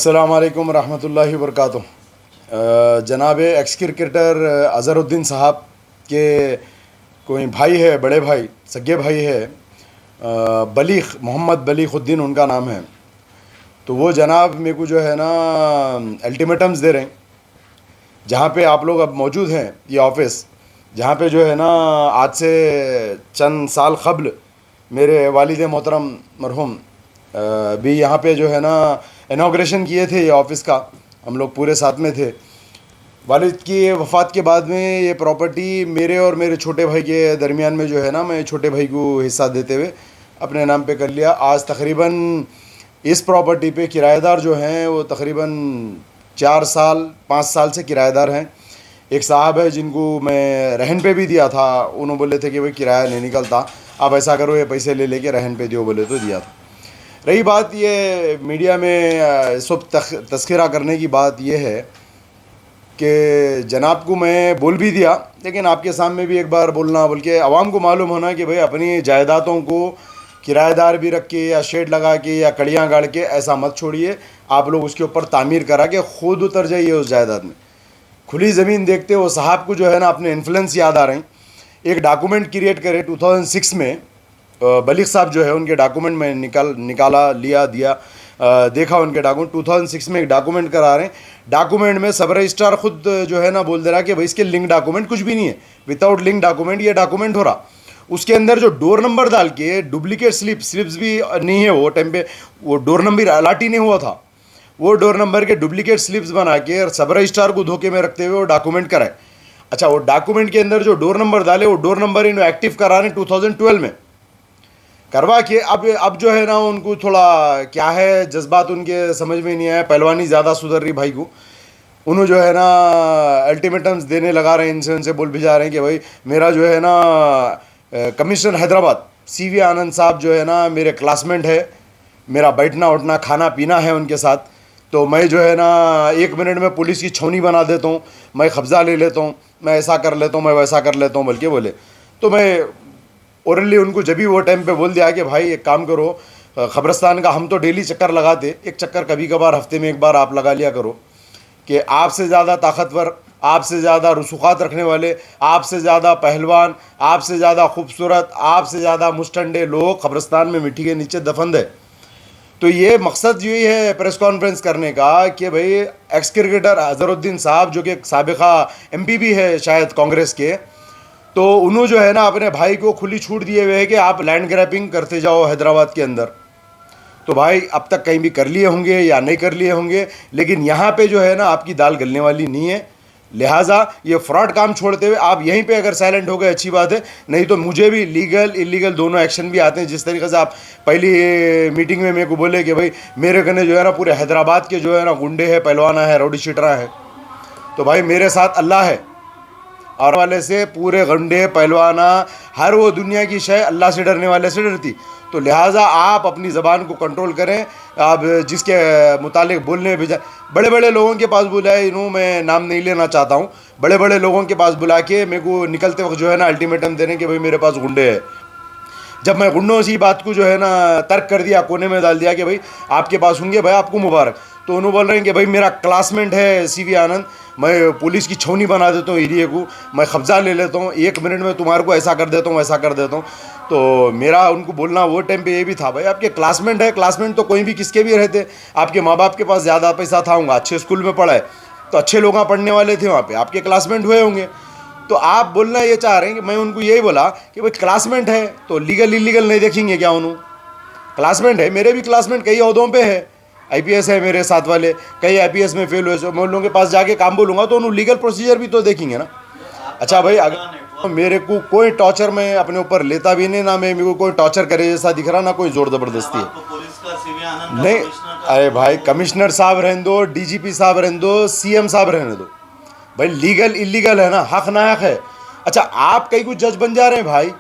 अस्सलाम वालेकुम रहमतुल्लाहि वबरकातुह। जनाब एक्स क्रिकेटर अज़हरुद्दीन साहब के कोई भाई है, बड़े भाई, सगे भाई है, बलीग मोहम्मद बलीगुद्दीन उनका नाम है। तो वो जनाब मेरे को जो है ना अल्टीमेटम्स दे रहे हैं, जहाँ पे आप लोग अब मौजूद हैं, ये ऑफिस जहाँ पे जो है ना आज से चंद साल क़ब्ल मेरे वालिद मोहतरम मरहूम भी यहाँ पे जो है ना इनाग्रेशन किए थे ये ऑफ़िस का। हम लोग पूरे साथ में थे। वालिद की वफ़ात के बाद में ये प्रॉपर्टी मेरे और मेरे छोटे भाई के दरमियान में जो है ना, मैं छोटे भाई को हिस्सा देते हुए अपने नाम पे कर लिया। आज तकरीबन इस प्रॉपर्टी पे किराएदार जो हैं वो तकरीबन 5 साल से किराएदार हैं। एक साहब है जिनको मैं रहन पे भी दिया था, उन्होंने बोले थे कि भाई किराया नहीं निकलता, आप ऐसा करो ये पैसे ले लेके रहन पे दियो, बोले तो दिया था। रही बात ये मीडिया में सब तस्करा करने की बात ये है कि जनाब को मैं बोल भी दिया, लेकिन आपके सामने भी एक बार बोलना, बल्कि आवाम को मालूम होना कि भाई अपनी जायदादों को किराएदार भी रख के या शेड लगा के या कड़ियाँ गाड़ के ऐसा मत छोड़िए। आप लोग उसके ऊपर तामीर करा के ख़ुद उतर जाइए उस जायदाद में। खुली ज़मीन देखते वो साहब को जो है ना अपने इन्फ्लुएंस याद आ रहे हैं। एक डॉक्यूमेंट क्रिएट करे 2006 में, बलीग साहब जो है उनके डॉक्यूमेंट में निकाला लिया दिया, देखा उनके डॉक्यूमेंट 2006 में एक डॉक्यूमेंट करा रहे हैं। डॉक्यूमेंट में सब रजिस्ट्रार खुद जो है ना बोल दे रहा कि भाई इसके लिंक डॉक्यूमेंट कुछ भी नहीं है, विदाउट लिंक डॉक्यूमेंट ये डॉक्यूमेंट हो रहा। उसके अंदर जो डोर नंबर डाल के डुप्लीकेट स्लिप्स भी नहीं है, वो टाइम पे वो डोर नंबर अलाट ही नहीं हुआ था, वो डोर नंबर के डुप्लीकेट स्लिप्स बना के सब रजिस्ट्रार को धोखे में रखते हुए वो डॉक्यूमेंट कराए। अच्छा, वो डॉक्यूमेंट के अंदर जो डोर नंबर डाले वो डोर नंबर इन एक्टिव करा रहे 2012 में करवा के। अब जो है ना उनको थोड़ा क्या है जज्बात उनके समझ में नहीं आया, पहलवानी ज़्यादा सुधर रही भाई को। उन्होंने जो है ना अल्टीमेटम्स देने लगा रहे हैं, इनसे उनसे बोल भी जा रहे हैं कि भाई मेरा जो है ना कमिश्नर हैदराबाद CV आनंद साहब जो है ना मेरे क्लासमेट है, मेरा बैठना उठना खाना पीना है उनके साथ, तो मैं जो है ना 1 मिनट में पुलिस की छौनी बना देता हूँ, मैं कब्ज़ा ले लेता हूँ, मैं ऐसा कर लेता हूँ, मैं वैसा कर लेता हूँ बल्कि बोले। तो मैं ओरली उनको जब भी वो टाइम पे बोल दिया कि भाई एक काम करो, ख़बरस्तान का हम तो डेली चक्कर लगाते, एक चक्कर कभी कभार हफ्ते में एक बार आप लगा लिया करो कि आपसे ज़्यादा ताकतवर, आपसे ज़्यादा रसूखात रखने वाले, आपसे ज़्यादा पहलवान, आपसे ज़्यादा खूबसूरत, आपसे ज़्यादा मुस्टंडे लोग ख़बरस्तान में मिट्टी के नीचे दफन है। तो ये मकसद यही है प्रेस कॉन्फ्रेंस करने का कि भाई एक्स क्रिकेटर अज़हरुद्दीन साहब जो कि साबिका MP भी है शायद कांग्रेस के, तो उन्होंने जो है ना अपने भाई को खुली छूट दिए हुए है कि आप लैंड ग्रैबिंग करते जाओ हैदराबाद के अंदर। तो भाई अब तक कहीं भी कर लिए होंगे या नहीं कर लिए होंगे, लेकिन यहाँ पे जो है ना आपकी दाल गलने वाली नहीं है। लिहाजा ये फ्रॉड काम छोड़ते हुए आप यहीं पे अगर साइलेंट हो गए अच्छी बात है, नहीं तो मुझे भी लीगल इलीगल दोनों एक्शन भी आते हैं। जिस तरीके से आप पहली मीटिंग में मेरे को बोले कि भाई मेरे कने जो है ना पूरे हैदराबाद के जो है ना गुंडे हैं, पहलवाना है, रौडी शीटरा है, तो भाई मेरे साथ अल्लाह है और वाले से पूरे गंडे पहलवाना हर वो दुनिया की शय अल्लाह से डरने वाले से डरती। तो लिहाजा आप अपनी ज़बान को कंट्रोल करें। आप जिसके मुतालिक बोलने भेजा, बड़े बड़े लोगों के पास बुलाए, इन्हों मैं नाम नहीं लेना चाहता हूँ, बड़े बड़े लोगों के पास बुला के मेरे को निकलते वक्त जो है ना अल्टीमेटम देने कि भाई मेरे पास गुंडे हैं। जब मैं गुंडों से बात को जो है ना तर्क कर दिया, कोने में डाल दिया कि भाई आपके पास होंगे, भाई आपको मुबारक, तो उन्होंने बोल रहे हैं कि भाई मेरा क्लासमेट है CV आनंद, मैं पुलिस की छौनी बना देता हूँ एरिए को, मैं कब्ज़ा ले लेता हूँ, 1 मिनट में तुम्हारे को ऐसा कर देता हूँ वैसा कर देता हूँ। तो मेरा उनको बोलना वो टाइम पे ये भी था, भाई आपके क्लासमेट है, क्लासमेट तो कोई भी किसके भी रहते, आपके माँ बाप के पास ज़्यादा पैसा था होगा, अच्छे स्कूल में पढ़ा है, तो अच्छे लोग पढ़ने वाले थे वहाँ पर, आपके क्लासमेट हुए होंगे। तो आप बोलना ये चाह रहे हैं कि मैं उनको यही बोला कि भाई क्लासमेट है तो लीगल इलीगल नहीं देखेंगे क्या? उन्होंने क्लासमेट है, मेरे भी क्लासमेट कई ओहदों पे है, IPS है मेरे साथ वाले, कई IPS में फेल हुए, मैं उन लोगों के पास जाके काम बोलूँगा तो उन्होंने लीगल प्रोसीजर भी तो देखेंगे ना। अच्छा भाई, अगर मेरे को कोई टॉर्चर में अपने ऊपर लेता भी नहीं ना, मैं मेरे को कोई टॉर्चर करे जैसा दिख रहा ना, कोई ज़ोर ज़बरदस्ती है नहीं। अरे भाई कमिश्नर साहब रहने दो, DGP साहब रहने दो, CM साहब रहने दो, भाई लीगल इलीगल है ना, हक ना हक है। अच्छा, आप कहीं कुछ जज बन जा रहे हैं भाई,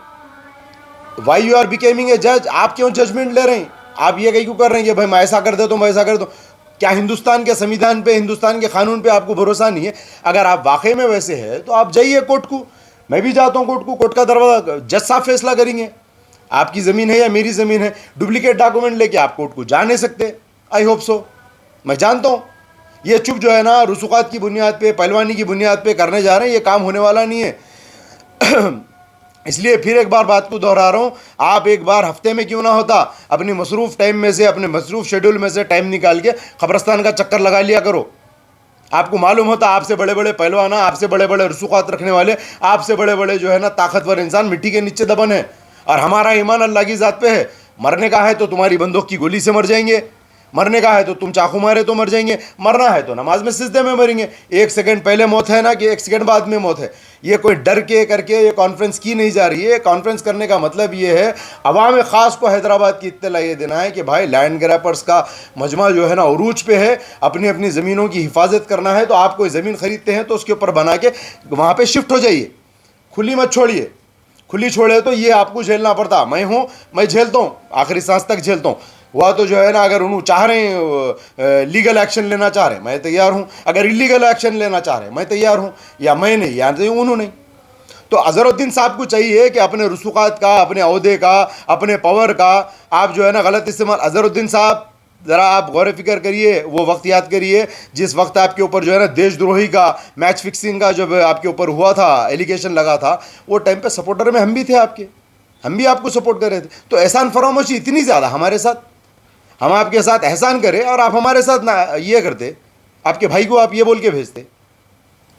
वाई यू आर बिकेमिंग ए जज, आप क्यों जजमेंट ले रहे हैं? आप ये कहीं क्यों कर रहे हैं कि भाई मैं ऐसा कर देता हूँ, मैं ऐसा कर दूँ? क्या हिंदुस्तान के संविधान पे, हिंदुस्तान के कानून पे आपको भरोसा नहीं है? अगर आप वाकई में वैसे है तो आप जाइए कोर्ट को, मैं भी जाता हूँ कोर्ट को, कोर्ट का दरवाज़ा, जज साहब फैसला करेंगे आपकी ज़मीन है या मेरी ज़मीन है। डुप्लीकेट डॉक्यूमेंट लेके आप कोर्ट को जा नहीं सकते। I hope so. मैं जानता हूँ ये चुप जो है ना रसूखात की बुनियाद पे, पहलवानी की बुनियाद पे करने जा रहे हैं, ये काम होने वाला नहीं है। इसलिए फिर एक बार बात को दोहरा रहा हूँ, आप एक बार हफ्ते में क्यों ना होता अपनी मसरूफ़ टाइम में से, अपने मसरूफ़ शेड्यूल में से टाइम निकाल के कब्रस्तान का चक्कर लगा लिया करो। आपको मालूम होता आपसे बड़े बड़े पहलवान, आपसे बड़े बड़े रसूखात रखने वाले, आपसे बड़े बड़े जो है ना ताकतवर इंसान मिट्टी के नीचे दबन है, और हमारा ईमान अल्लाह की ज़ात पे है। मरने का है तो तुम्हारी बंदूक की गोली से मर जाएंगे, मरने का है तो तुम चाकू मारे तो मर जाएंगे, मरना है तो नमाज में सिजदे में मरेंगे। 1 सेकंड पहले मौत है ना कि 1 सेकंड बाद में मौत है। ये कोई डर के करके ये कॉन्फ्रेंस की नहीं जा रही है। कॉन्फ्रेंस करने का मतलब ये है अवाम ख़ास को हैदराबाद की इत्तला ये देना है कि भाई लैंड ग्रैपर्स का मजमा जो है ना उरूज पे है, अपनी अपनी ज़मीनों की हिफाजत करना है। तो आप कोई ज़मीन ख़रीदते हैं तो उसके ऊपर बना के वहाँ पर शिफ्ट हो जाइए, खुली मत छोड़िए। खुली छोड़े तो ये आपको झेलना पड़ता। मैं हूँ, मैं झेलता हूँ, आखिरी सांस तक झेलता हूँ। वह तो जो है ना अगर उन्होंने चाह रहे हैं लीगल एक्शन लेना चाह रहे हैं मैं तैयार हूँ, अगर इलीगल एक्शन लेना चाह रहे हैं मैं तैयार हूँ, या मैं नहीं या तो उन्होंने नहीं। तो अज़रुद्दीन साहब को चाहिए कि अपने रसूखात का, अपने अहदे का, अपने पावर का आप जो है ना गलत इस्तेमाल। अज़रुद्दीन साहब ज़रा आप गौर फिक्र करिए, वो वक्त याद करिए जिस वक्त आपके ऊपर जो है ना देशद्रोही का, मैच फिक्सिंग का जब आपके ऊपर हुआ था, एलिगेशन लगा था, वो टाइम पे सपोर्टर में हम भी थे आपके, हम भी आपको सपोर्ट कर रहे थे। तो एहसान फरामोशी इतनी ज़्यादा हमारे साथ, हम आपके साथ एहसान करें और आप हमारे साथ ना ये करते, आपके भाई को आप ये बोल के भेजते,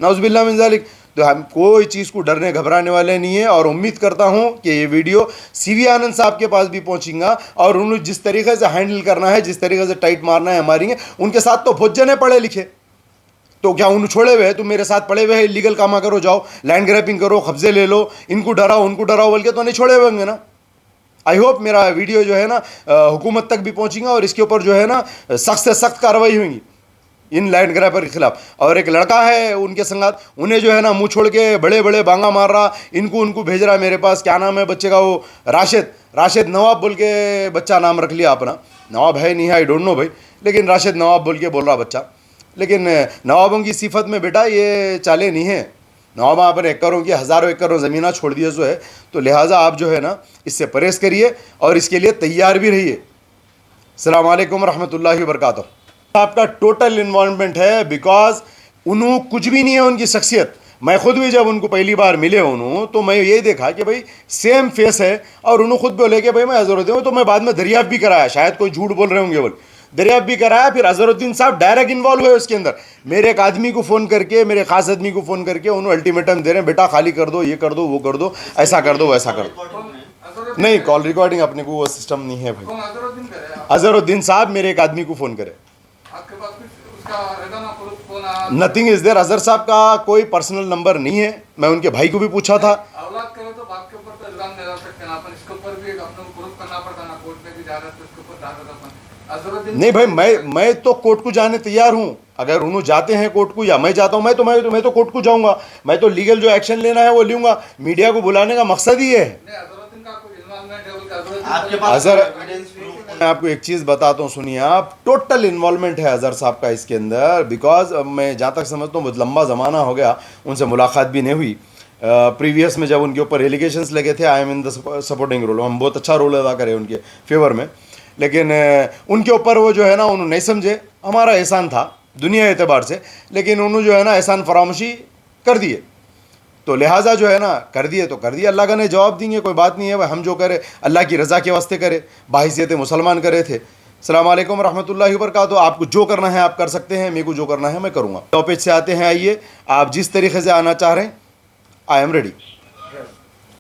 नाउज़ुबिल्लाह मिन ज़ालिक। तो हम कोई चीज़ को डरने घबराने वाले नहीं है। और उम्मीद करता हूँ कि ये वीडियो सीवी आनंद साहब के पास भी पहुँचेगा और उन्हें जिस तरीके से हैंडल करना है, जिस तरीके से टाइट मारना है मारेंगे। उनके साथ तो बहुत जने पढ़े लिखे, तो क्या उन्हें छोड़े हुए हैं? तुम मेरे साथ पड़े हुए हैं, इलीगल कामा करो, जाओ लैंड ग्रैपिंग करो, कब्जे ले लो, इनको डराओ उनको डराओ बोल के तो नहीं छोड़े हुए होंगे ना। आई होप मेरा वीडियो जो है ना हुकूमत तक भी पहुँचेगा और इसके ऊपर जो है ना सख्त से सख्त कार्रवाई होगी इन लैंड ग्रैपर के खिलाफ। और एक लड़का है उनके संगात, उन्हें जो है ना मुंह छोड़ के बड़े बड़े बांगा मार रहा, उनको भेज रहा मेरे पास। क्या नाम है बच्चे का? वो राशिद नवाब बोल के बच्चा नाम रख लिया अपना। नवाब है नहीं है, आई डोंट नो भाई, लेकिन राशिद नवाब बोल के बोल रहा बच्चा। लेकिन नवाबों की सिफत में बेटा ये चाले नहीं है। नवाब आपने एकड़ों की, हज़ारों एकड़ों ज़मीना छोड़ दिया जो है, तो लिहाजा आप जो है ना इससे परहेज़ करिए और इसके लिए तैयार भी रहिए। अस्सलाम वालेकुम रहमतुल्लाहि व बरकातहू। आपका टोटल इन्वॉल्वमेंट है, बिकॉज उन्होंने कुछ भी नहीं है उनकी शख्सियत। मैं खुद भी जब उनको पहली बार मिले उन्होंने तो मैं ये देखा कि भाई सेम फेस है, और उन्होंने खुद बोले कि भाई मैं अज़रुद्दीन हूँ। तो मैं बाद में दरियाफ्त भी कराया, शायद कोई झूठ बोल रहे होंगे बोल, दरियाफ्त भी कराया। फिर अज़रुद्दीन साहब डायरेक्ट इन्वॉल्व हुए उसके अंदर। मेरे एक आदमी को फ़ोन करके, मेरे ख़ास आदमी को फ़ोन करके उन्होंने अल्टीमेटम दे रहे हैं, बेटा खाली कर दो, ये कर दो, वो कर दो, ऐसा कर दो, वैसा कर दो। नहीं, कॉल रिकॉर्डिंग अपने को वो सिस्टम नहीं है भाई। अज़रुद्दीन साहब मेरे एक आदमी को फ़ोन करे, नथिंग इज देयर। अजहर साहब का कोई पर्सनल नंबर नहीं है। मैं उनके भाई को भी पूछा था। औलाद करे तो बाप के ऊपर तो इल्जाम लगा सकते हैं, अपन इसके ऊपर भी अपने को प्रूफ करना पड़ता ना, कोर्ट में भी जा रहा है तो इसके ऊपर दाखिल अपन अजहरुद्दीन। नहीं भाई, मैं तो कोर्ट को जाने तैयार हूँ। अगर उन्होंने जाते हैं कोर्ट को या मैं जाता हूँ, मैं तो कोर्ट को जाऊँगा। मैं तो लीगल जो एक्शन लेना है वो लूँगा। मीडिया को बुलाने का मकसद ही है। अजहरुद्दीन का कोई इन्वॉल्वमेंट है आपके पास मैं आपको एक चीज़ बताता हूँ, सुनिए आप। टोटल इन्वॉल्वमेंट है अजहर साहब का इसके अंदर, बिकॉज मैं जहाँ तक समझता हूँ बहुत लंबा ज़माना हो गया उनसे मुलाकात भी नहीं हुई। प्रीवियस में जब उनके ऊपर एलिगेशंस लगे थे, I am in the supporting role, हम बहुत अच्छा रोल अदा करें उनके फेवर में, लेकिन उनके ऊपर वो जो है ना उन्होंने नहीं समझे। हमारा एहसान था दुनिया एतबार से, लेकिन उन्होंने जो है ना एहसान फरामोशी कर दिए। तो लिहाजा जो है ना कर दिए तो कर दिए, अल्लाह का ने जवाब देंगे, कोई बात नहीं है भाई। हम जो करें अल्लाह की रज़ा के वास्ते करें, बाहिसियत मुसलमान करे थे। अस्सलाम वालेकुम रहमतुल्लाहि व बरकातहू। आपको जो करना है आप कर सकते हैं, मेरे को जो करना है मैं करूँगा। टॉपिक से आते हैं, आइए आप जिस तरीके से आना चाह रहे हैं, आई एम रेडी।